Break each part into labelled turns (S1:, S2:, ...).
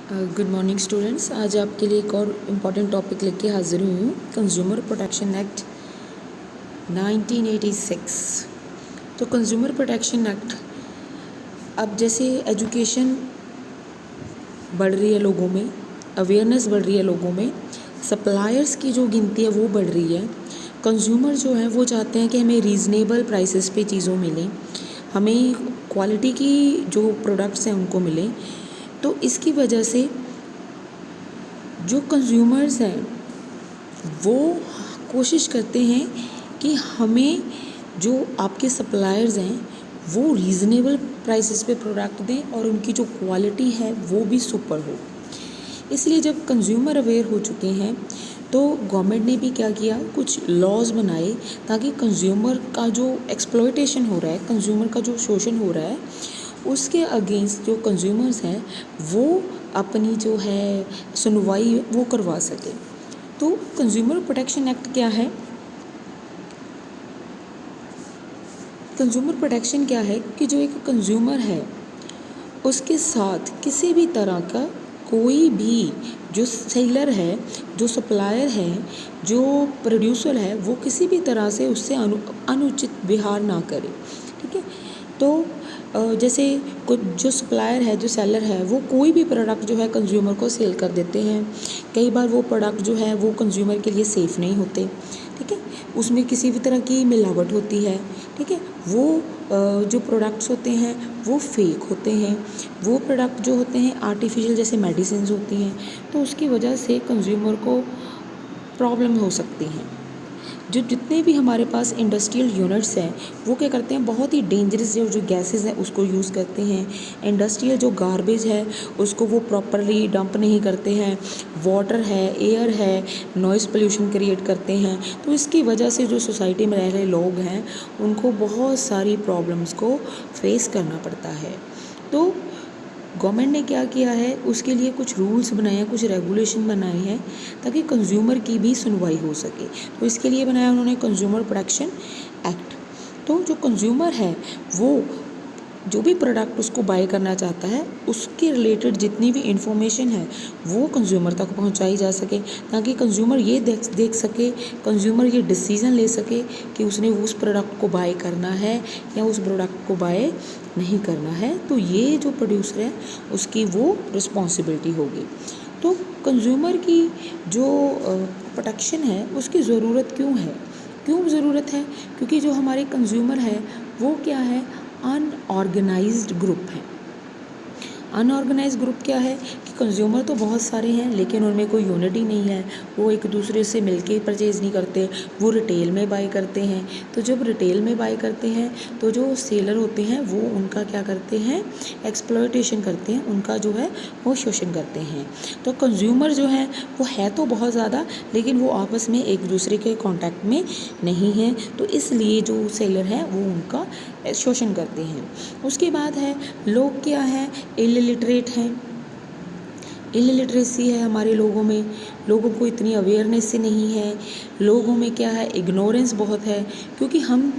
S1: Good morning students. आज आपके लिए एक और इम्पॉर्टेंट टॉपिक लेके हाजिर हुई हूँ, कंज्यूमर प्रोटेक्शन एक्ट 1986। तो कंज्यूमर प्रोटेक्शन एक्ट, अब जैसे एजुकेशन बढ़ रही है लोगों में, अवेयरनेस बढ़ रही है लोगों में, सप्लायर्स की जो गिनती है वो बढ़ रही है, कंज्यूमर जो है वो चाहते हैं कि हमें रीज़नेबल प्राइसेस पे चीज़ों मिलें, हमें क्वालिटी की जो प्रोडक्ट्स हैं उनको मिलें। तो इसकी वजह से जो कंज्यूमर्स हैं वो कोशिश करते हैं कि हमें जो आपके सप्लायर्स हैं वो रीज़नेबल प्राइसेस पे प्रोडक्ट दें और उनकी जो क्वालिटी है वो भी सुपर हो। इसलिए जब कंज्यूमर अवेयर हो चुके हैं तो गवर्नमेंट ने भी क्या किया, कुछ लॉज बनाए ताकि कंज्यूमर का जो एक्सप्लॉयटेशन हो रहा है, कंज्यूमर का जो शोषण हो रहा है, उसके अगेंस्ट जो कंज्यूमर्स हैं वो अपनी जो है सुनवाई वो करवा सके। तो कंज्यूमर प्रोटेक्शन एक्ट क्या है? कंज्यूमर प्रोटेक्शन क्या है कि जो एक कंज्यूमर है उसके साथ किसी भी तरह का कोई भी जो सेलर है, जो सप्लायर है, जो प्रोड्यूसर है, वो किसी भी तरह से उससे अनुचित व्यवहार ना करे। ठीक है। तो जैसे कुछ जो सप्लायर है, जो सेलर है, वो कोई भी प्रोडक्ट जो है कंज्यूमर को सेल कर देते हैं। कई बार वो प्रोडक्ट जो है वो कंज्यूमर के लिए सेफ़ नहीं होते। ठीक है, उसमें किसी भी तरह की मिलावट होती है। ठीक है, वो जो प्रोडक्ट्स होते हैं वो फेक होते हैं, वो प्रोडक्ट जो होते हैं आर्टिफिशियल जैसे मेडिसिन्स होती हैं, तो उसकी वजह से कंज्यूमर को प्रॉब्लम हो सकती हैं। जितने भी हमारे पास इंडस्ट्रियल यूनिट्स हैं वो क्या करते हैं, बहुत ही डेंजरस जो गैसेस हैं उसको यूज़ करते हैं। इंडस्ट्रियल जो गार्बेज है उसको वो प्रॉपरली डंप नहीं करते हैं। वाटर है, एयर है, नॉइज़ पोल्यूशन क्रिएट करते हैं। तो इसकी वजह से जो सोसाइटी में रह रहे लोग हैं उनको बहुत सारी प्रॉब्लम्स को फेस करना पड़ता है। तो गवर्नमेंट ने क्या किया है, उसके लिए कुछ रूल्स बनाए हैं, कुछ रेगुलेशन बनाए हैं ताकि कंज्यूमर की भी सुनवाई हो सके। तो इसके लिए बनाया उन्होंने कंज्यूमर प्रोटेक्शन एक्ट। तो जो कंज्यूमर है वो जो भी प्रोडक्ट उसको बाय करना चाहता है उसके रिलेटेड जितनी भी इंफॉर्मेशन है वो कंज्यूमर तक पहुंचाई जा सके, ताकि कंज्यूमर ये देख सके, कंज्यूमर ये डिसीज़न ले सके कि उसने उस प्रोडक्ट को बाय करना है या उस प्रोडक्ट को बाय नहीं करना है। तो ये जो प्रोड्यूसर है उसकी वो रिस्पॉन्सिबिलिटी होगी। तो कंज्यूमर की जो प्रोटेक्शन है उसकी ज़रूरत क्यों है? क्यों ज़रूरत है? क्योंकि जो हमारे कंज्यूमर है वो क्या है, अनऑर्गेनाइज्ड ग्रुप है। अनऑर्गेनाइज्ड ग्रुप क्या है कि कंज्यूमर तो बहुत सारे हैं लेकिन उनमें कोई यूनिटी नहीं है, वो एक दूसरे से मिलके परचेज़ नहीं करते, वो रिटेल में बाय करते हैं। तो जब रिटेल में बाय करते हैं तो जो सेलर होते हैं वो उनका क्या करते हैं, एक्सप्लॉयटेशन करते हैं, उनका जो है वो शोषण करते हैं। तो कंज्यूमर जो है वो है तो बहुत ज़्यादा लेकिन वो आपस में एक दूसरे के कॉन्टैक्ट में नहीं है, तो इसलिए जो सेलर है वो उनका शोषण करते हैं। उसके बाद है लोग क्या है, इलिटरेट हैं, इलिटरेसी है हमारे लोगों में, लोगों को इतनी अवेयरनेस नहीं है, लोगों में क्या है, इग्नोरेंस बहुत है। क्योंकि हम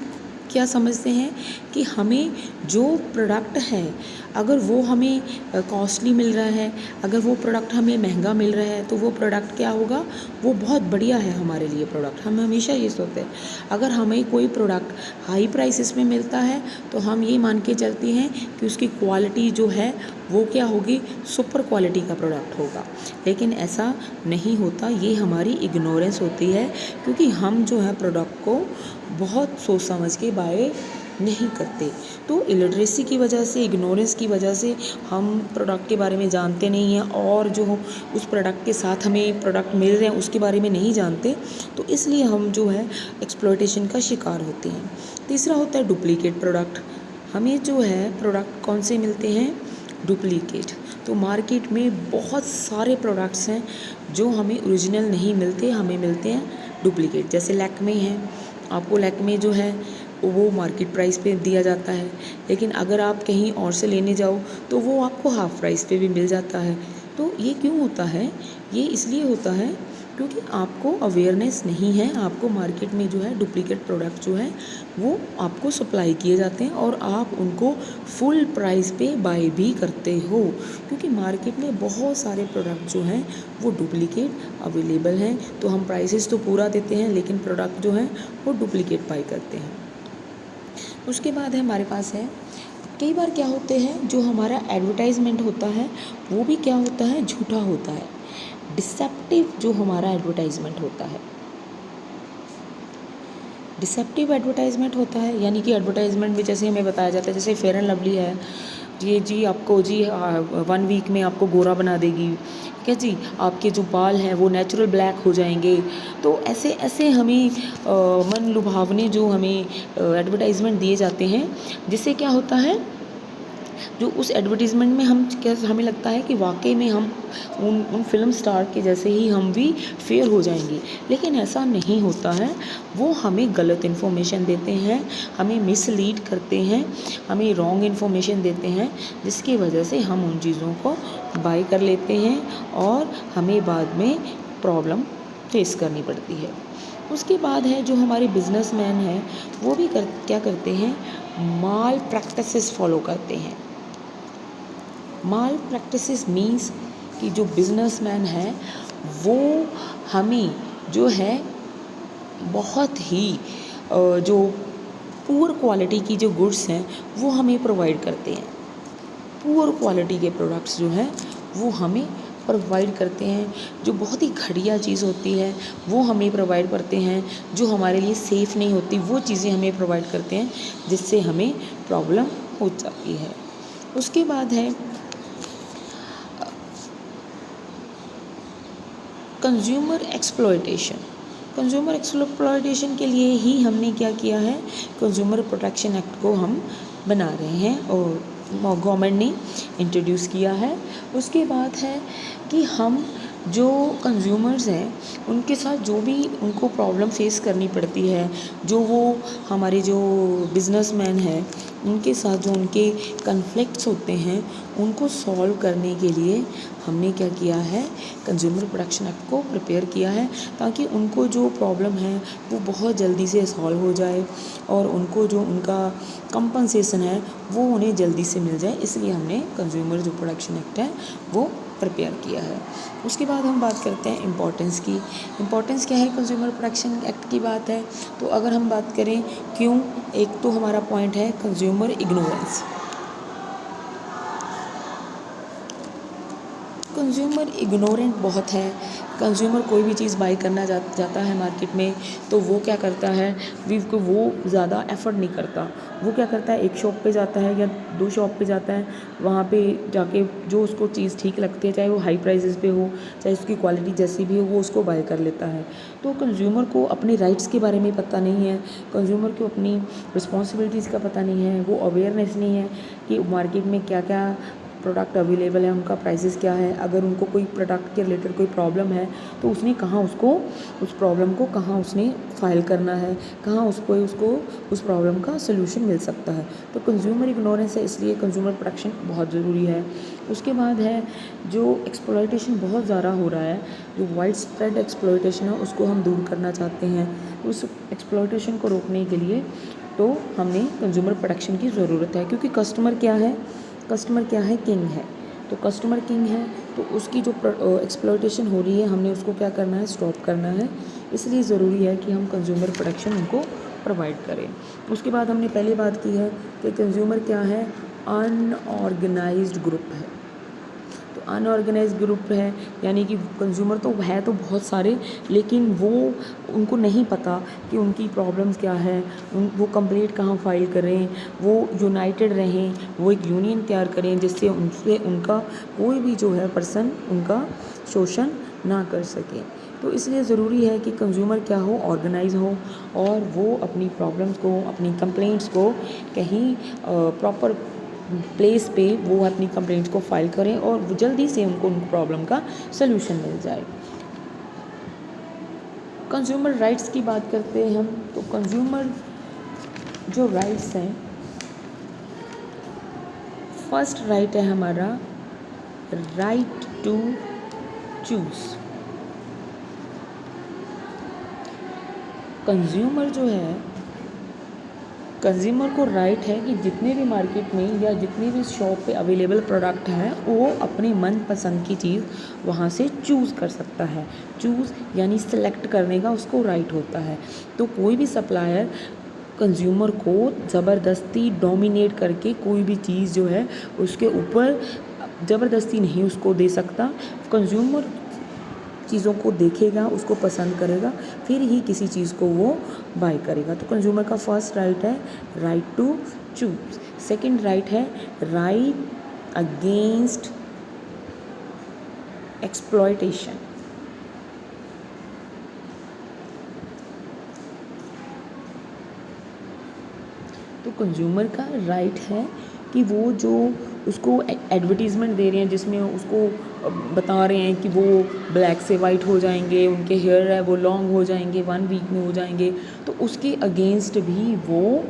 S1: क्या समझते हैं कि हमें जो प्रोडक्ट है अगर वो हमें कॉस्टली मिल रहा है, अगर वो प्रोडक्ट हमें महंगा मिल रहा है तो वो प्रोडक्ट क्या होगा, वो बहुत बढ़िया है हमारे लिए प्रोडक्ट। हम हमेशा ये सोचते हैं अगर हमें कोई प्रोडक्ट हाई प्राइसेस में मिलता है तो हम ये मान के चलते हैं कि उसकी क्वालिटी जो है वो क्या होगी, सुपर क्वालिटी का प्रोडक्ट होगा। लेकिन ऐसा नहीं होता, ये हमारी इग्नोरेंस होती है क्योंकि हम जो है प्रोडक्ट को बहुत सोच समझ के बाय नहीं करते। तो इलिटरेसी की वजह से, इग्नोरेंस की वजह से हम प्रोडक्ट के बारे में जानते नहीं हैं और जो उस प्रोडक्ट के साथ हमें प्रोडक्ट मिल रहे हैं उसके बारे में नहीं जानते, तो इसलिए हम जो है एक्सप्लॉयटेशन का शिकार होते हैं। तीसरा होता है डुप्लीकेट प्रोडक्ट। हमें जो है प्रोडक्ट कौन से मिलते हैं, डुप्लीकेट। तो मार्केट में बहुत सारे प्रोडक्ट्स हैं जो हमें ओरिजिनल नहीं मिलते, हमें मिलते हैं डुप्लीकेट। जैसे लैक्मे है, आपको लैक्मे जो है वो मार्केट प्राइस पे दिया जाता है, लेकिन अगर आप कहीं और से लेने जाओ तो वो आपको हाफ़ प्राइस पे भी मिल जाता है। तो ये क्यों होता है? ये इसलिए होता है क्योंकि आपको अवेयरनेस नहीं है, आपको मार्केट में जो है डुप्लीकेट प्रोडक्ट जो है वो आपको सप्लाई किए जाते हैं और आप उनको फुल प्राइस पे बाय भी करते हो, क्योंकि मार्केट में बहुत सारे प्रोडक्ट जो हैं वो डुप्लीकेट अवेलेबल हैं। तो हम प्राइसेस तो पूरा देते हैं लेकिन प्रोडक्ट जो हैं वो डुप्लीकेट बाय करते हैं। उसके बाद है हमारे पास है, कई बार क्या होते हैं जो हमारा एडवर्टाइजमेंट होता है वो भी क्या होता है, झूठा होता है। डिसेप्टिव जो हमारा एडवर्टाइजमेंट होता है, डिसेप्टिव एडवर्टाइजमेंट होता है, यानी कि एडवर्टाइजमेंट में जैसे हमें बताया जाता है, जैसे फेयर एंड लवली है, ये जी आपको जी 1 वीक में आपको गोरा बना देगी, ठीक है जी, आपके जो बाल हैं वो नेचुरल ब्लैक हो जाएंगे। तो ऐसे ऐसे हमें मन लुभावने जो हमें एडवर्टाइजमेंट दिए जाते हैं, जिससे क्या होता है, जो उस एडवर्टीज़मेंट में हम क्या हमें लगता है कि वाकई में हम उन फिल्म स्टार के जैसे ही हम भी फेयर हो जाएंगे, लेकिन ऐसा नहीं होता है। वो हमें गलत इन्फॉर्मेशन देते हैं, हमें मिसलीड करते हैं, हमें रॉन्ग इन्फॉर्मेशन देते हैं, जिसकी वजह से हम उन चीज़ों को बाय कर लेते हैं और हमें बाद में प्रॉब्लम फेस करनी पड़ती है। उसके बाद है जो हमारे बिजनेसमैन हैं वो भी क्या करते हैं, माल प्रैक्टिसेस फॉलो करते हैं। माल प्रैक्टिसेस मीन्स कि जो बिजनेसमैन है वो हमें जो है बहुत ही जो पुअर क्वालिटी की जो गुड्स हैं वो हमें प्रोवाइड करते हैं। पुअर क्वालिटी के प्रोडक्ट्स जो हैं वो हमें प्रोवाइड करते हैं, जो बहुत ही घटिया चीज़ होती है वो हमें प्रोवाइड करते हैं, जो हमारे लिए सेफ़ नहीं होती वो चीज़ें हमें प्रोवाइड करते हैं, जिससे हमें प्रॉब्लम हो जाती है। उसके बाद है कंज्यूमर एक्सप्लॉयटेशन। कंज्यूमर एक्सप्लॉयटेशन के लिए ही हमने क्या किया है, कंज्यूमर प्रोटेक्शन एक्ट को हम बना रहे हैं और गवर्नमेंट ने इंट्रोड्यूस किया है। उसके बाद है कि हम जो कंज्यूमर्स हैं उनके साथ जो भी उनको प्रॉब्लम फेस करनी पड़ती है, जो वो हमारे जो बिजनेसमैन हैं उनके साथ जो उनके कन्फ्लिक्ट्स होते हैं उनको सॉल्व करने के लिए हमने क्या किया है, कंज्यूमर प्रोटेक्शन एक्ट को प्रिपेयर किया है, ताकि उनको जो प्रॉब्लम है वो बहुत जल्दी से सॉल्व हो जाए और उनको जो उनका कंपनसेशन है वो उन्हें जल्दी से मिल जाए। इसलिए हमने कंज्यूमर जो प्रोटेक्शन एक्ट है वो प्रिपेयर किया है। उसके बाद हम बात करते हैं इम्पोर्टेंस की। इम्पोर्टेंस क्या है कंज्यूमर प्रोटेक्शन एक्ट की बात है तो अगर हम बात करें क्यों, एक तो हमारा पॉइंट है कंज्यूमर इग्नोरेंस। कंज्यूमर इग्नोरेंट बहुत है। कंज्यूमर कोई भी चीज़ बाई करना जाता है मार्केट में तो वो क्या करता है, वो ज़्यादा एफर्ट नहीं करता। वो क्या करता है, एक शॉप पे जाता है या 2 शॉप पे जाता है, वहाँ पे जाके जो उसको चीज़ ठीक लगती है, चाहे वो हाई प्राइसेस पे हो चाहे उसकी क्वालिटी जैसी भी हो, वो उसको बाय कर लेता है। तो कंज्यूमर को अपने राइट्स के बारे में पता नहीं है, कंज्यूमर को अपनी रिस्पॉन्सिबिलिटीज़ का पता नहीं है, वो अवेयरनेस नहीं है कि मार्केट में क्या क्या प्रोडक्ट अवेलेबल है, उनका प्राइसेस क्या है। अगर उनको कोई प्रोडक्ट के रिलेटेड कोई प्रॉब्लम है तो उसने कहाँ उसको उस प्रॉब्लम को कहाँ उसने फाइल करना है, कहाँ उसको उस प्रॉब्लम का सलूशन मिल सकता है। तो कंज्यूमर इग्नोरेंस है, इसलिए कंज्यूमर प्रोटेक्शन बहुत ज़रूरी है। उसके बाद है जो एक्सप्लॉयटेशन बहुत ज़्यादा हो रहा है, जो वाइड स्प्रेड एक्सप्लॉयटेशन है उसको हम दूर करना चाहते हैं। उस एक्सप्लॉयटेशन को रोकने के लिए तो हमें कंज्यूमर प्रोटेक्शन की ज़रूरत है, क्योंकि कस्टमर क्या है, कस्टमर क्या है, किंग है। तो कस्टमर किंग है तो उसकी जो एक्सप्लॉयटेशन हो रही है हमने उसको क्या करना है, स्टॉप करना है। इसलिए ज़रूरी है कि हम कंज्यूमर प्रोटेक्शन उनको प्रोवाइड करें। उसके बाद हमने पहले बात की है कि कंज्यूमर क्या है, अनऑर्गेनाइज्ड ग्रुप है। तो अनऑर्गेनाइज्ड ग्रुप है यानी कि कंज्यूमर तो है तो बहुत सारे, लेकिन वो उनको नहीं पता कि उनकी प्रॉब्लम्स क्या है, वो कंप्लेंट कहाँ फाइल करें, वो यूनाइटेड रहें, वो एक यूनियन तैयार करें जिससे उनसे उनका कोई भी जो है पर्सन उनका शोषण ना कर सके। तो इसलिए ज़रूरी है कि कंज्यूमर क्या हो, ऑर्गेनाइज हो और वो अपनी प्रॉब्लम्स को, अपनी कंप्लेंट्स को कहीं प्रॉपर प्लेस पे वो अपनी कंप्लेंट्स को फाइल करें और जल्दी से उनको उन प्रॉब्लम का सलूशन मिल जाए। कंज्यूमर राइट्स की बात करते हैं हम, तो कंज्यूमर जो राइट्स हैं, फर्स्ट राइट है हमारा राइट टू चूज़। कंज्यूमर जो है, कंज्यूमर को राइट है कि जितने भी मार्केट में या जितने भी शॉप पे अवेलेबल प्रोडक्ट हैं वो अपनी मनपसंद की चीज़ वहाँ से चूज़ कर सकता है। चूज़ यानी सेलेक्ट करने का उसको राइट होता है। तो कोई भी सप्लायर कंज्यूमर को ज़बरदस्ती डोमिनेट करके कोई भी चीज़ जो है उसके ऊपर ज़बरदस्ती नहीं उसको दे सकता। कंज्यूमर चीज़ों को देखेगा, उसको पसंद करेगा, फिर ही किसी चीज़ को वो बाय करेगा। तो कंज्यूमर का फर्स्ट राइट है right to choose. Second right है राइट अगेंस्ट एक्सप्लॉयटेशन। तो कंज्यूमर का राइट है कि वो जो उसको एडवर्टीज़मेंट दे रहे हैं जिसमें उसको बता रहे हैं कि वो ब्लैक से वाइट हो जाएंगे, उनके हेयर है वो लॉन्ग हो जाएंगे, 1 वीक में हो जाएंगे, तो उसके अगेंस्ट भी वो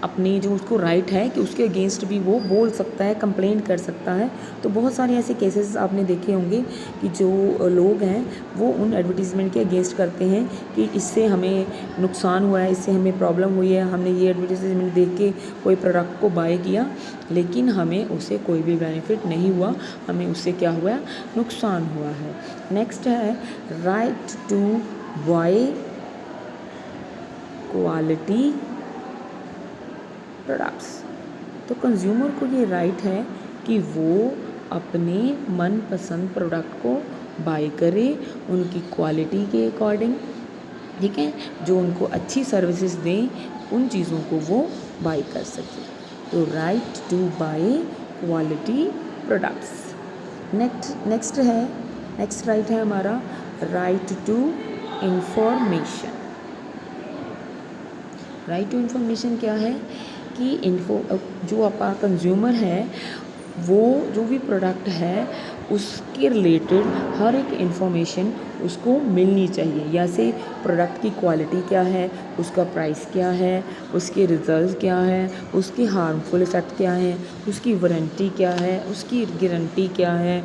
S1: अपनी जो उसको राइट है कि उसके अगेंस्ट भी वो बोल सकता है, कंप्लेंट कर सकता है। तो बहुत सारे ऐसे केसेस आपने देखे होंगे कि जो लोग हैं वो उन एडवर्टीज़मेंट के अगेंस्ट करते हैं कि इससे हमें नुकसान हुआ है, इससे हमें प्रॉब्लम हुई है, हमने ये एडवर्टीज़मेंट देख के कोई प्रोडक्ट को बाय किया लेकिन हमें उससे कोई भी बेनिफिट नहीं हुआ, हमें उससे क्या हुआ, नुकसान हुआ है। नेक्स्ट है right to buy quality products. तो कंज्यूमर को ये राइट है कि वो अपने मनपसंद प्रोडक्ट को बाय करे उनकी क्वालिटी के अकॉर्डिंग, ठीक है, जो उनको अच्छी सर्विसेज दें उन चीज़ों को वो बाय कर सके। तो right to buy quality products. Next right है हमारा right to information. Right to information क्या है कि जो आपका कंज्यूमर है वो जो भी प्रोडक्ट है उसके रिलेटेड हर एक इन्फॉर्मेशन उसको मिलनी चाहिए। जैसे प्रोडक्ट की क्वालिटी क्या है, उसका प्राइस क्या है, उसके रिजल्ट क्या है, उसके हार्मफुल इफ़ेक्ट क्या है, उसकी वारंटी क्या है, उसकी गारंटी क्या है,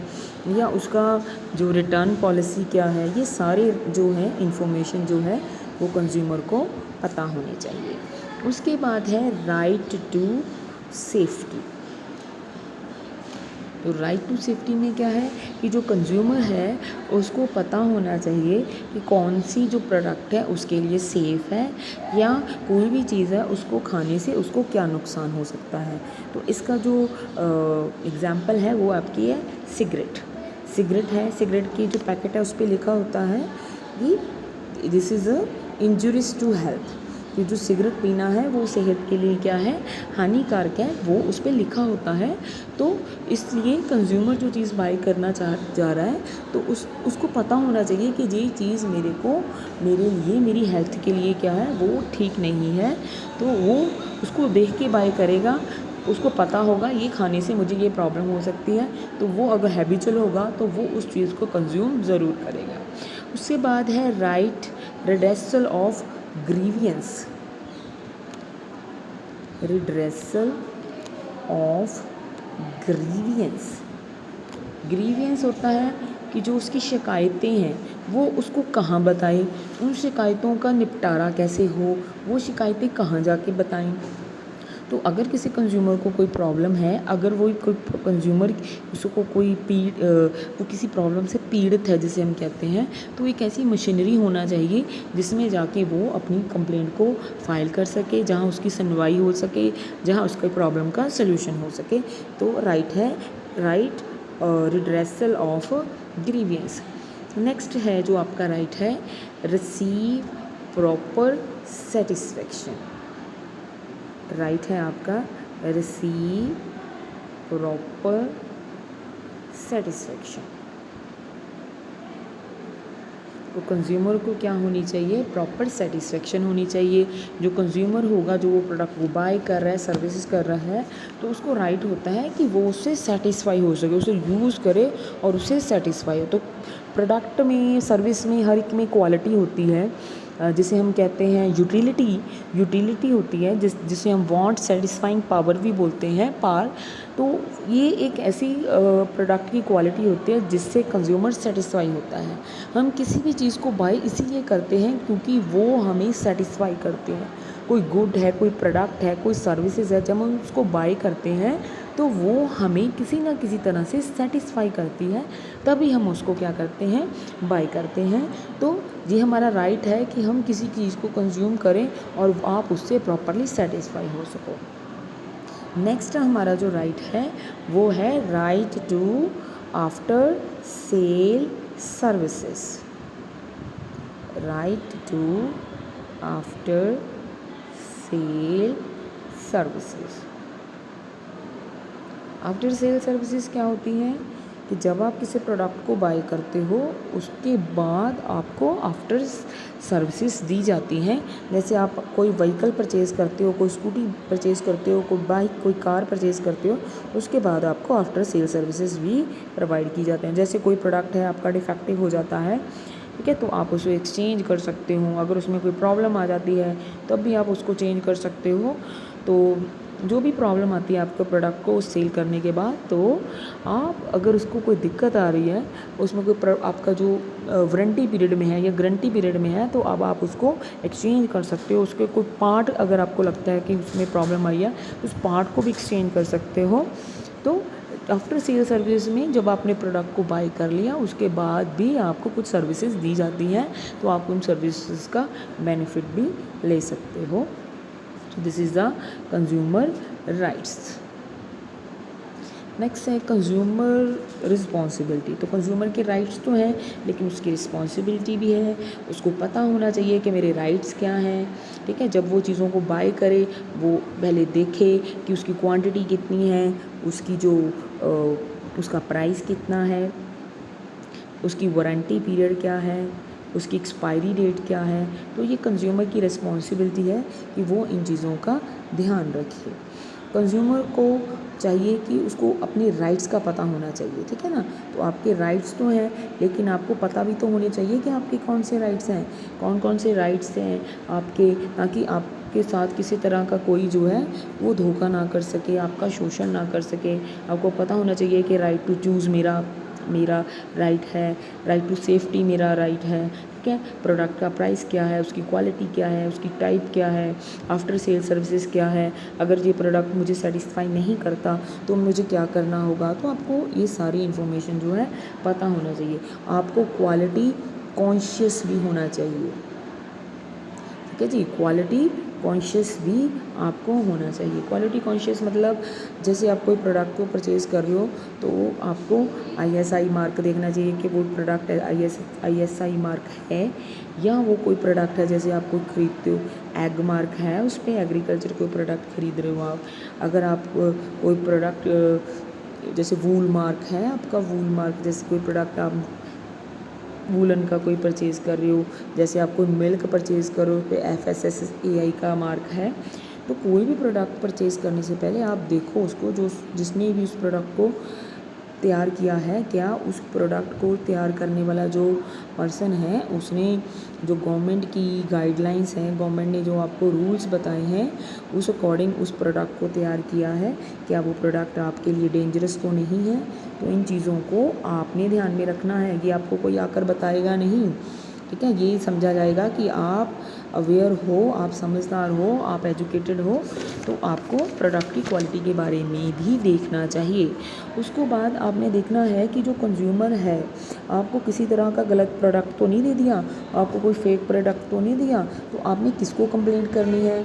S1: या उसका जो रिटर्न पॉलिसी क्या है, ये सारे जो है इन्फॉर्मेशन जो है वो कंज्यूमर को पता होनी चाहिए। उसके बाद है राइट टू सेफ्टी। तो राइट टू सेफ्टी में क्या है कि जो कंज्यूमर है उसको पता होना चाहिए कि कौन सी जो प्रोडक्ट है उसके लिए सेफ़ है या कोई भी चीज़ है उसको खाने से उसको क्या नुकसान हो सकता है। तो इसका जो एग्ज़ाम्पल है वो आपकी है सिगरेट है। सिगरेट की जो पैकेट है उस पर लिखा होता है कि this is a injurious to health, कि जो सिगरेट पीना है वो सेहत के लिए क्या है, हानिकारक है, वो उस पर लिखा होता है। तो इसलिए कंज्यूमर जो चीज़ बाय करना जा रहा है तो उसको पता होना चाहिए कि ये चीज़ मेरे लिए मेरी हेल्थ के लिए क्या है वो ठीक नहीं है। तो वो उसको देख के बाय करेगा, उसको पता होगा ये खाने से मुझे ये प्रॉब्लम हो सकती है, तो वो अगर हैबिचुअल होगा तो वो उस चीज़ को कंज्यूम ज़रूर करेगा। उसके बाद है right redressal of grievance. Redressal of grievance होता है कि जो उसकी शिकायतें हैं वो उसको कहाँ बताए, उन शिकायतों का निपटारा कैसे हो, वो शिकायतें कहाँ जाके बताएं। तो अगर किसी कंज्यूमर को कोई प्रॉब्लम है, अगर वो कोई कंज्यूमर उसको वो किसी प्रॉब्लम से पीड़ित है जिसे हम कहते हैं, तो एक ऐसी मशीनरी होना चाहिए जिसमें जाके वो अपनी कंप्लेंट को फाइल कर सके, जहां उसकी सुनवाई हो सके, जहां उसके प्रॉब्लम का सलूशन हो सके। तो right redressal of grievance. Next है जो आपका राइट है रिसीव प्रॉपर सेटिस्फेक्शन। राइट है आपका रिसीव प्रॉपर सेटिस्फेक्शन। तो कंज्यूमर को क्या होनी चाहिए, प्रॉपर सेटिस्फेक्शन होनी चाहिए। जो कंज्यूमर होगा जो वो प्रोडक्ट वो बाय कर रहा है, सर्विसेज कर रहा है, तो उसको राइट होता है कि वो उससे सेटिस्फाई हो सके, उसे यूज़ करे और उससे सेटिस्फाई हो। तो प्रोडक्ट में, सर्विस में, हर एक में क्वालिटी होती है। जिसे हम कहते हैं यूटिलिटी होती है जिसे हम वांट सेटिस्फाइंग पावर भी बोलते हैं पार। तो ये एक ऐसी प्रोडक्ट की क्वालिटी होती है जिससे कंज्यूमर सेटिस्फाई होता है। हम किसी भी चीज़ को बाय इसीलिए करते हैं क्योंकि वो हमें सेटिस्फाई करते हैं। कोई गुड है, कोई प्रोडक्ट है, कोई सर्विसेज है, जब हम उसको बाय करते हैं तो वो हमें किसी ना किसी तरह से सेटिस्फाई करती है, तभी हम उसको क्या करते हैं, बाय करते हैं। तो ये हमारा राइट है कि हम किसी चीज़ को कंज्यूम करें और आप उससे प्रॉपरली सेटिस्फाई हो सको। नेक्स्ट हमारा जो राइट है वो है right to after sale services. Right to after sale services. After sale services क्या होती हैं कि जब आप किसी प्रोडक्ट को बाय करते हो उसके बाद आपको आफ्टर सर्विसेज दी जाती हैं। जैसे आप कोई व्हीकल परचेज़ करते हो, कोई स्कूटी परचेज़ करते हो, कोई बाइक, कोई कार परचेज़ करते हो, उसके बाद आपको आफ्टर सेल सर्विसेज भी प्रोवाइड की जाते हैं। जैसे कोई प्रोडक्ट है आपका डिफेक्टिव हो जाता है, ठीक है, तो आप उसे एक्सचेंज कर सकते हो। अगर उसमें कोई प्रॉब्लम आ जाती है तब भी आप उसको चेंज कर सकते हो। तो जो भी प्रॉब्लम आती है आपके प्रोडक्ट को सेल करने के बाद, तो आप अगर उसको कोई दिक्कत आ रही है, उसमें कोई आपका जो वारंटी पीरियड में है या गारंटी पीरियड में है, तो अब आप उसको एक्सचेंज कर सकते हो। उसके कोई पार्ट अगर आपको लगता है कि उसमें प्रॉब्लम आई है, उस पार्ट को भी एक्सचेंज कर सकते हो। तो आफ्टर सेल सर्विस में जब आपने प्रोडक्ट को बाय कर लिया उसके बाद भी आपको कुछ सर्विसेज दी जाती हैं, तो आप उन सर्विसेज का बेनिफिट भी ले सकते हो। This is the consumer rights. Next है कंज्यूमर रिस्पॉन्सिबिलिटी। तो कंज्यूमर के राइट्स तो हैं लेकिन उसकी रिस्पॉन्सिबिलिटी भी है। उसको पता होना चाहिए कि मेरे राइट्स क्या हैं, ठीक है। जब वो चीज़ों को बाय करे वो पहले देखे कि उसकी क्वांटिटी कितनी है, उसकी जो उसका प्राइस कितना है, उसकी वारंटी पीरियड क्या है, उसकी एक्सपायरी डेट क्या है। तो ये कंज्यूमर की रिस्पॉन्सिबिलिटी है कि वो इन चीज़ों का ध्यान रखे। कंज्यूमर को चाहिए कि उसको अपने राइट्स का पता होना चाहिए, ठीक है ना। तो आपके राइट्स तो हैं लेकिन आपको पता भी तो होने चाहिए कि आपके कौन से राइट्स हैं, कौन कौन से राइट्स हैं आपके, ताकि आपके साथ किसी तरह का कोई जो है वो धोखा ना कर सके, आपका शोषण ना कर सके। आपको पता होना चाहिए कि राइट टू चूज़ मेरा राइट है, राइट टू सेफ्टी मेरा राइट है, ठीक है। प्रोडक्ट का प्राइस क्या है, उसकी क्वालिटी क्या है, उसकी टाइप क्या है, आफ्टर सेल सर्विसेज क्या है, अगर ये प्रोडक्ट मुझे सेटिस्फाई नहीं करता तो मुझे क्या करना होगा। तो आपको ये सारी इन्फॉर्मेशन जो है पता होना चाहिए। आपको क्वालिटी कॉन्शियस भी होना चाहिए, ठीक है जी। क्वालिटी कॉन्शियस भी आपको होना चाहिए। क्वालिटी कॉन्शियस मतलब जैसे आप कोई प्रोडक्ट को परचेज़ कर रहे हो तो आपको ISI मार्क देखना चाहिए कि वो प्रोडक्ट ISI मार्क है, या वो कोई प्रोडक्ट है जैसे आप कोई खरीदते हो एग मार्क है उस पर, एग्रीकल्चर कोई प्रोडक्ट खरीद रहे हो आप। अगर आप कोई प्रोडक्ट जैसे वूल मार्क है आपका, वूल मार्क जैसे कोई प्रोडक्ट आप वूलन का कोई परचेज़ कर रहे हो, जैसे आप कोई मिल्क परचेज़ करो पे FSSAI का मार्क है। तो कोई भी प्रोडक्ट परचेज़ करने से पहले आप देखो उसको, जो जिसने भी उस प्रोडक्ट को तैयार किया है, क्या उस प्रोडक्ट को तैयार करने वाला जो पर्सन है उसने जो गवर्नमेंट की गाइडलाइंस हैं, गवर्नमेंट ने जो आपको रूल्स बताए हैं उस अकॉर्डिंग उस प्रोडक्ट को तैयार किया है, क्या वो प्रोडक्ट आपके लिए डेंजरस तो नहीं है। तो इन चीज़ों को आपने ध्यान में रखना है, ये आपको कोई आकर बताएगा नहीं, ठीक है। ये समझा जाएगा कि आप अवेयर हो, आप समझदार हो, आप एजुकेटेड हो, तो आपको प्रोडक्ट की क्वालिटी के बारे में भी देखना चाहिए। उसको बाद आपने देखना है कि जो कंज्यूमर है आपको किसी तरह का गलत प्रोडक्ट तो नहीं दे दिया, आपको कोई फेक प्रोडक्ट तो नहीं दिया, तो आपने किसको कंप्लेंट करनी है।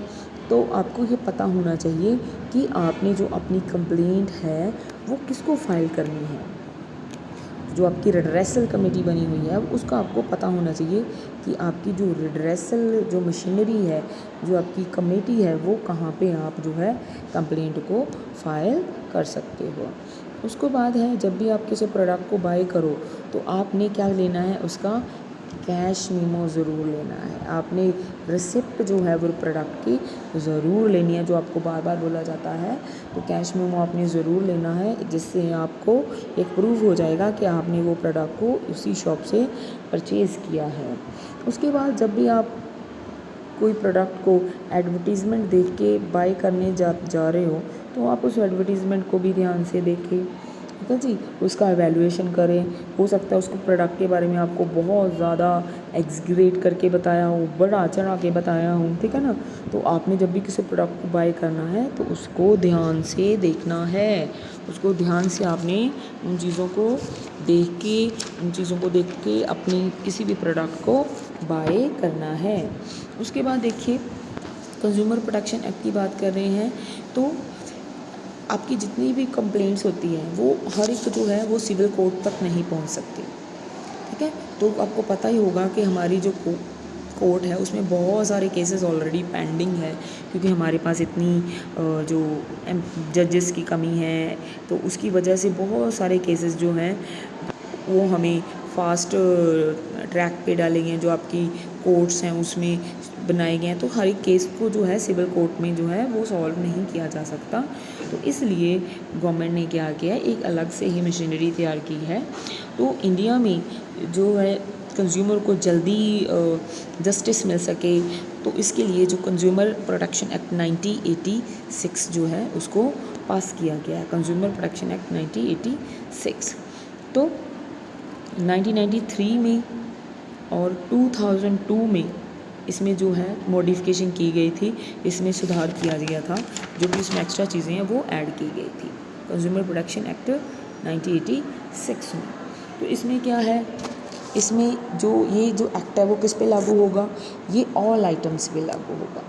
S1: तो आपको ये पता होना चाहिए कि आपने जो अपनी कंप्लेंट है वो किसको फाइल करनी है। जो आपकी रिड्रेसल कमेटी बनी हुई है उसका आपको पता होना चाहिए कि आपकी जो रिड्रेसल जो मशीनरी है, जो आपकी कमेटी है, वो कहाँ पे आप जो है कंप्लेंट को फाइल कर सकते हो। उसके बाद है जब भी आप किसी प्रोडक्ट को बाय करो तो आपने क्या लेना है, उसका कैश मीमो ज़रूर लेना है। आपने रिसिप्ट जो है वो प्रोडक्ट की ज़रूर लेनी है, जो आपको बार बार बोला जाता है। तो कैश मीमो आपने ज़रूर लेना है, जिससे आपको एक प्रूफ हो जाएगा कि आपने वो प्रोडक्ट को उसी शॉप से परचेज़ किया है। उसके बाद जब भी आप कोई प्रोडक्ट को एडवर्टीज़मेंट देख के बाय करने जा रहे हो तो आप उस एडवर्टीज़मेंट को भी ध्यान से देखें, ठीक है जी, उसका एवेल्यूएशन करें। हो सकता है उसको प्रोडक्ट के बारे में आपको बहुत ज़्यादा एग्जीगरेट करके बताया हो, बढ़ा चढ़ा के बताया हो, ठीक है ना। तो आपने जब भी किसी प्रोडक्ट को बाय करना है तो उसको ध्यान से देखना है, उसको ध्यान से आपने उन चीज़ों को देख के अपनी किसी भी प्रोडक्ट को बाय करना है। उसके बाद देखिए कंज्यूमर प्रोटेक्शन एक्ट की बात कर रहे हैं तो आपकी जितनी भी कंप्लेंट्स होती हैं वो हर एक जो है वो सिविल कोर्ट तक नहीं पहुंच सकती, ठीक है। तो आपको पता ही होगा कि हमारी जो कोर्ट है उसमें बहुत सारे केसेस ऑलरेडी पेंडिंग है, क्योंकि हमारे पास इतनी जो जजेस की कमी है तो उसकी वजह से बहुत सारे केसेस जो हैं वो हमें फास्ट ट्रैक पे डालेंगे, जो आपकी कोर्ट्स हैं उसमें बनाए गए हैं। तो हर एक केस को जो है सिविल कोर्ट में जो है वो सॉल्व नहीं किया जा सकता, तो इसलिए गवर्नमेंट ने क्या किया है, एक अलग से ही मशीनरी तैयार की है। तो इंडिया में जो है कंज्यूमर को जल्दी जस्टिस मिल सके तो इसके लिए जो कंज्यूमर प्रोटेक्शन एक्ट 1986 जो है उसको पास किया गया है, कंज्यूमर प्रोटेक्शन एक्ट 1986। तो 1993 में और 2002 में इसमें जो है मॉडिफिकेशन की गई थी, इसमें सुधार किया गया था, जो भी इसमें एक्स्ट्रा चीज़ें हैं वो ऐड की गई थी कंज्यूमर प्रोटेक्शन एक्ट 1986 में। तो इसमें क्या है, इसमें जो ये जो एक्ट है वो किस पे लागू होगा, ये ऑल आइटम्स पे लागू होगा,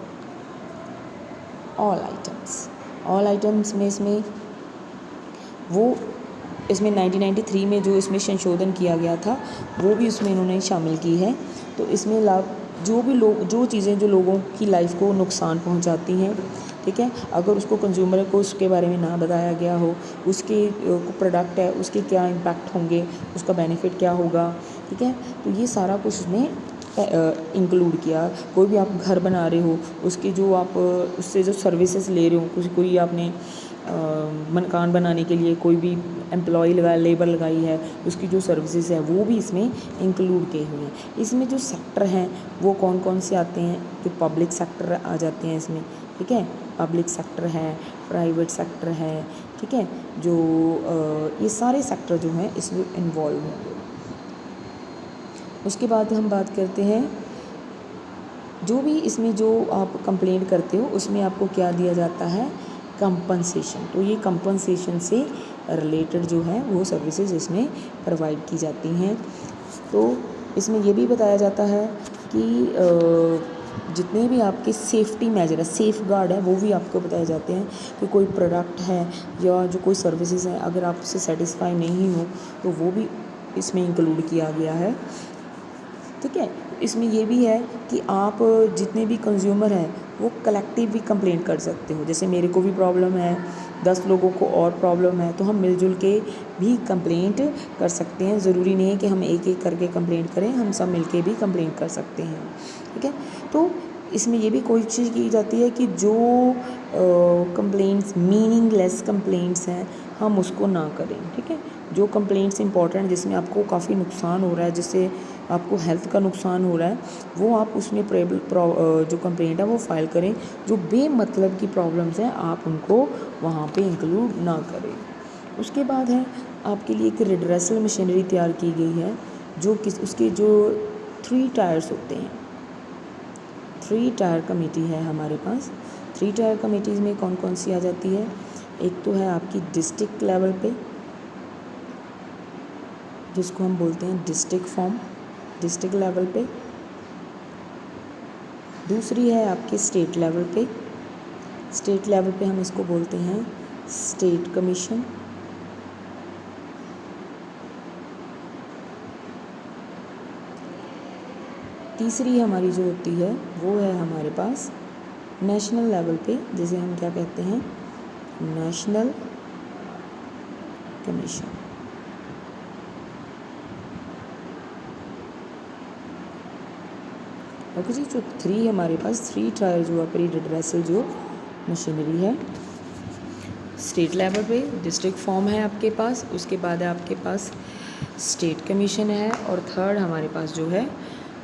S1: ऑल आइटम्स में इसमें वो इसमें 1993 में जो इसमें संशोधन किया गया था वो भी उसमें इन्होंने शामिल की है। तो इसमें जो चीज़ें जो लोगों की लाइफ को नुकसान पहुंचाती हैं, ठीक है, अगर उसको कंज्यूमर को उसके बारे में ना बताया गया हो, उसके प्रोडक्ट है उसके क्या इम्पैक्ट होंगे, उसका बेनिफिट क्या होगा, ठीक है, तो ये सारा कुछ उसमें इंक्लूड किया। कोई भी आप घर बना रहे हो उसकी जो आप उससे जो सर्विसेज ले रहे हो, कोई आपने मकान बनाने के लिए कोई भी एम्प्लॉय लेबर लगाई है, उसकी जो सर्विसेज है वो भी इसमें इंक्लूड किए हुए हैं। इसमें जो सेक्टर हैं वो कौन कौन से आते हैं, जो पब्लिक सेक्टर आ जाते हैं इसमें, ठीक है, पब्लिक सेक्टर है, प्राइवेट सेक्टर है, ठीक है, जो ये सारे सेक्टर जो हैं इसमें इन्वॉल्व हैं। उसके बाद हम बात करते हैं जो भी इसमें जो आप कंप्लेंट करते हो उसमें आपको क्या दिया जाता है, कंपनसेशन। तो ये कंपनसेशन से रिलेटेड जो है वो सर्विसेज इसमें प्रोवाइड की जाती हैं। तो इसमें ये भी बताया जाता है कि जितने भी आपके सेफ्टी मेजर है, सेफ गार्ड है, वो भी आपको बताए जाते हैं कि कोई प्रोडक्ट है या जो कोई सर्विसेज है अगर आप उससे सेटिस्फाई नहीं हो तो वो भी इसमें इंक्लूड किया गया है, ठीक है। इसमें ये भी है कि आप जितने भी कंज्यूमर हैं वो कलेक्टिव भी कंप्लेंट कर सकते हो, जैसे मेरे को भी प्रॉब्लम है, 10 लोगों को और प्रॉब्लम है, तो हम मिलजुल के भी कंप्लेंट कर सकते हैं। ज़रूरी नहीं है कि हम एक एक करके कंप्लेंट करें, हम सब मिलके भी कंप्लेंट कर सकते हैं, ठीक है। तो इसमें ये भी कोशिश की जाती है कि जो कंप्लेंट्स मीनिंगलेस कंप्लेंट्स हैं हम उसको ना करें, ठीक है। जो कंप्लेंट्स इंपॉर्टेंट जिसमें आपको काफ़ी नुकसान हो रहा है, जिससे आपको हेल्थ का नुकसान हो रहा है, वो आप उसमें जो कंप्लेंट है वो फाइल करें। जो बेमतलब की प्रॉब्लम्स हैं आप उनको वहाँ पे इंक्लूड ना करें। उसके बाद है आपके लिए एक रिड्रेसल मशीनरी तैयार की गई है, जो उसके जो 3 टायर्स होते हैं, 3 टायर कमेटी है हमारे पास। 3 टायर कमेटीज़ में कौन कौन सी आ जाती है, एक तो है आपकी डिस्ट्रिक्ट लेवल पे जिसको हम बोलते हैं डिस्ट्रिक्ट फॉर्म, डिस्ट्रिक्ट लेवल पे। दूसरी है आपकी स्टेट लेवल पे, स्टेट लेवल पे हम इसको बोलते हैं स्टेट कमीशन। तीसरी हमारी जो होती है वो है हमारे पास नेशनल लेवल पे, जिसे हम क्या कहते हैं, नेशनल कमीशन। ओके जी, जो 3 हमारे पास 3 टायर जो है प्री रिड्रेसल जो मशीनरी है, स्टेट लेवल पे डिस्ट्रिक्ट फॉर्म है आपके पास, उसके बाद है आपके पास स्टेट कमीशन है, और थर्ड हमारे पास जो है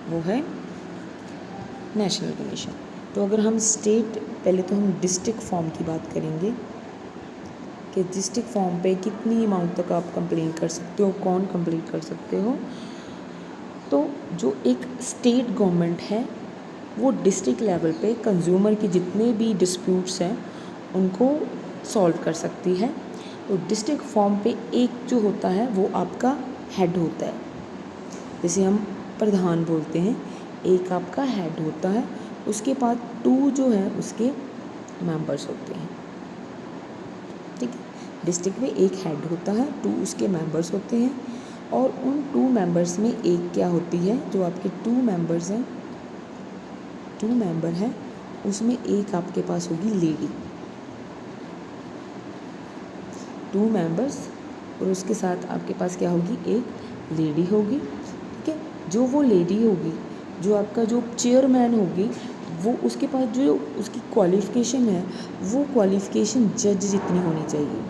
S1: वो है नेशनल कमीशन। तो अगर हम स्टेट, पहले तो हम डिस्ट्रिक्ट फॉर्म की बात करेंगे कि डिस्ट्रिक्ट फॉर्म पे कितनी अमाउंट तक आप कंप्लेंट कर सकते हो, कौन कंप्लेंट कर सकते हो। तो जो एक स्टेट गवर्नमेंट है वो डिस्ट्रिक्ट लेवल पे कंज्यूमर की जितने भी डिस्प्यूट्स हैं उनको सॉल्व कर सकती है। तो डिस्ट्रिक्ट फॉर्म पे एक जो होता है वो आपका हेड होता है, जैसे हम प्रधान बोलते हैं, एक आपका हेड होता है, उसके बाद 2 जो है उसके मेंबर्स होते हैं। ठीक है, डिस्ट्रिक्ट में एक हेड होता है, 2 उसके मेंबर्स होते हैं, और उन 2 मेंबर्स में एक क्या होती है, जो आपके 2 मेंबर्स हैं, 2 मेंबर हैं, उसमें एक आपके पास होगी लेडी, 2 मेंबर्स, और उसके साथ आपके पास क्या होगी, एक लेडी होगी। ठीक है, जो वो लेडी होगी, जो आपका जो चेयरमैन होगी, वो उसके पास जो उसकी क्वालिफ़िकेशन है वो क्वालिफ़िकेशन जज जितनी होनी चाहिए।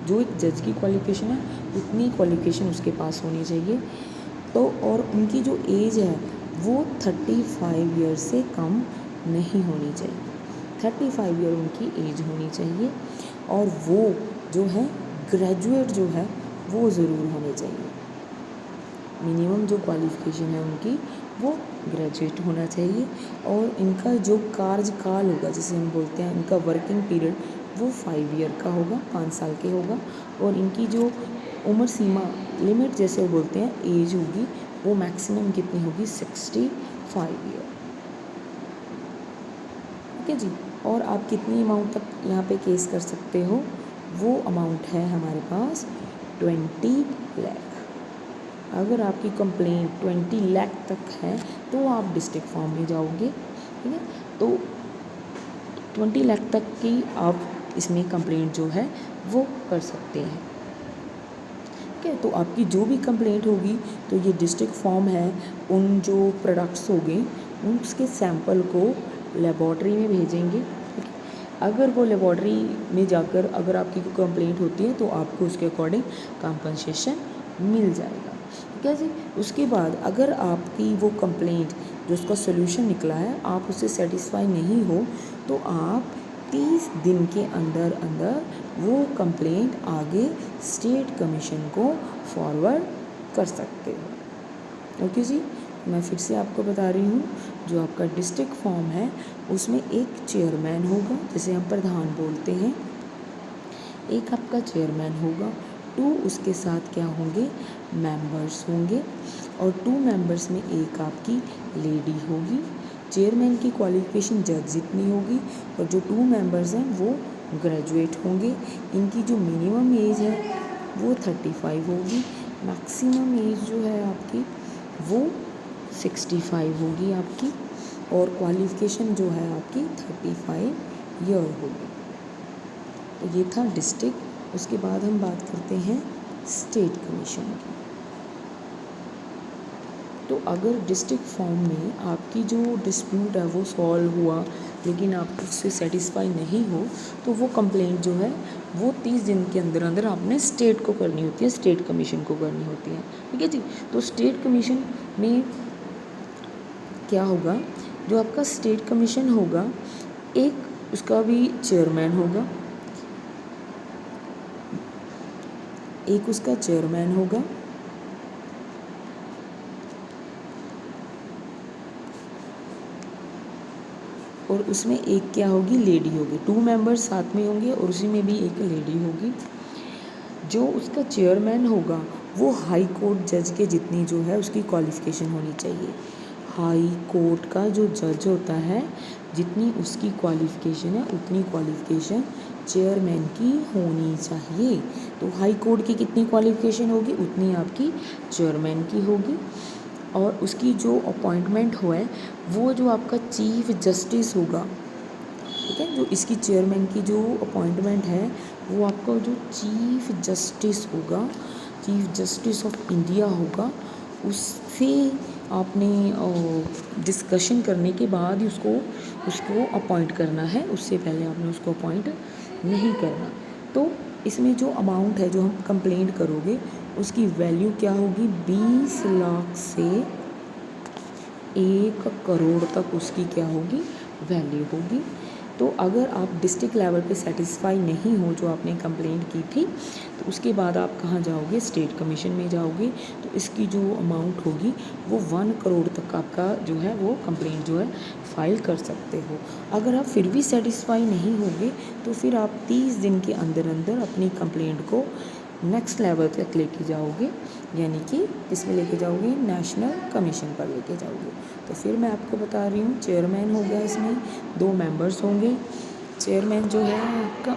S1: जो एक जज की क्वालिफ़िकेशन है उतनी क्वालिफ़िकेशन उसके पास होनी चाहिए। तो और उनकी जो एज है वो 35 ईयर से कम नहीं होनी चाहिए, 35 ईयर उनकी एज होनी चाहिए, और वो जो है ग्रेजुएट जो है वो ज़रूर होने चाहिए। मिनिमम जो क्वालिफ़िकेशन है उनकी वो ग्रेजुएट होना चाहिए, और इनका जो कार्यकाल होगा, जैसे हम बोलते हैं इनका वर्किंग पीरियड, वो 5 ईयर का होगा, 5 साल के होगा, और इनकी जो उम्र सीमा लिमिट जैसे बोलते हैं एज होगी, वो मैक्सिमम कितनी होगी, 65 ईयर। ठीक है जी, और आप कितनी अमाउंट तक यहाँ पे केस कर सकते हो, वो अमाउंट है हमारे पास 20 लाख। अगर आपकी कंप्लेंट 20 लाख तक है तो आप डिस्ट्रिक्ट फॉर्म में जाओगे। ठीक है, तो 20 लाख तक की आप इसमें कंप्लेंट जो है वो कर सकते हैं। ठीक है, तो आपकी जो भी कंप्लेंट होगी, तो ये डिस्ट्रिक्ट फॉर्म है, उन जो प्रोडक्ट्स होंगे उसके सैंपल को लेबॉर्ट्री में भेजेंगे। ठीक है, अगर वो लेबॉर्ट्री में जाकर अगर आपकी कोई कंप्लेंट होती है तो आपको उसके अकॉर्डिंग कंपनसेशन मिल जाएगा। ठीक है जी, उसके बाद अगर आपकी वो कंप्लेंट जो उसका सोल्यूशन निकला है आप उससे सेटिस्फाई नहीं हो, तो आप 30 दिन के अंदर अंदर वो कंप्लेंट आगे स्टेट कमीशन को फॉरवर्ड कर सकते हो। ओके जी, मैं फिर से आपको बता रही हूँ, जो आपका डिस्ट्रिक्ट फॉर्म है उसमें एक चेयरमैन होगा, जैसे हम प्रधान बोलते हैं, एक आपका चेयरमैन होगा, 2 उसके साथ क्या होंगे, मेंबर्स होंगे, और 2 मेंबर्स में एक आपकी लेडी होगी। चेयरमैन की क्वालिफ़िकेशन जज जितनी होगी, और जो 2 मेंबर्स हैं वो ग्रेजुएट होंगे। इनकी जो मिनिमम एज है वो 35 होगी, मैक्सिमम एज जो है आपकी वो 65 होगी आपकी, और क्वालिफ़िकेशन जो है आपकी 35 ईयर होगी। तो ये था डिस्ट्रिक्ट। उसके बाद हम बात करते हैं स्टेट कमीशन की। तो अगर डिस्ट्रिक्ट फॉर्म में आपकी जो डिस्प्यूट है वो सॉल्व हुआ, लेकिन आप उससे सेटिस्फाई नहीं हो, तो वो कंप्लेंट जो है वो 30 दिन के अंदर अंदर आपने स्टेट को करनी होती है, स्टेट कमीशन को करनी होती है। ठीक है जी, तो स्टेट कमीशन में क्या होगा, जो आपका स्टेट कमीशन होगा, एक उसका भी चेयरमैन होगा, एक उसका चेयरमैन होगा, और उसमें एक क्या होगी, लेडी होगी। 2 मेंबर्स साथ में होंगे और उसी में भी एक लेडी होगी। जो उसका चेयरमैन होगा वो हाई कोर्ट जज के जितनी जो है उसकी क्वालिफ़िकेशन होनी चाहिए। हाई कोर्ट का जो जज होता है जितनी उसकी क्वालिफ़िकेशन है उतनी क्वालिफ़िकेशन चेयरमैन की होनी चाहिए। तो हाई कोर्ट की कितनी क्वालिफ़िकेशन होगी उतनी आपकी चेयरमैन की होगी। और उसकी जो अपॉइंटमेंट हो है वो जो आपका चीफ जस्टिस होगा, ठीक है, जो इसकी चेयरमैन की जो अपॉइंटमेंट है वो आपका जो चीफ जस्टिस होगा, चीफ जस्टिस ऑफ इंडिया होगा, उससे आपने डिस्कशन करने के बाद ही उसको अपॉइंट करना है, उससे पहले आपने उसको अपॉइंट नहीं करना। तो इसमें जो अमाउंट है जो हम कंप्लेंट करोगे उसकी वैल्यू क्या होगी, 20 लाख से 1 करोड़ तक उसकी क्या होगी, वैल्यू होगी। तो अगर आप डिस्ट्रिक्ट लेवल पे सेटिस्फाई नहीं हो जो आपने कंप्लेंट की थी, तो उसके बाद आप कहाँ जाओगे, स्टेट कमीशन में जाओगे। तो इसकी जो अमाउंट होगी वो 1 करोड़ तक आपका जो है वो कंप्लेंट जो है फाइल कर सकते हो। अगर आप फिर भी सेटिस्फाई नहीं होगे तो फिर आप 30 दिन के अंदर अंदर अपनी कंप्लेंट को नेक्स्ट लेवल तक लेके जाओगे, यानी कि इसमें लेके जाओगे, नेशनल कमीशन पर लेके जाओगे। तो फिर मैं आपको बता रही हूँ, चेयरमैन हो गया, इसमें 2 मेंबर्स होंगे। चेयरमैन जो है आपका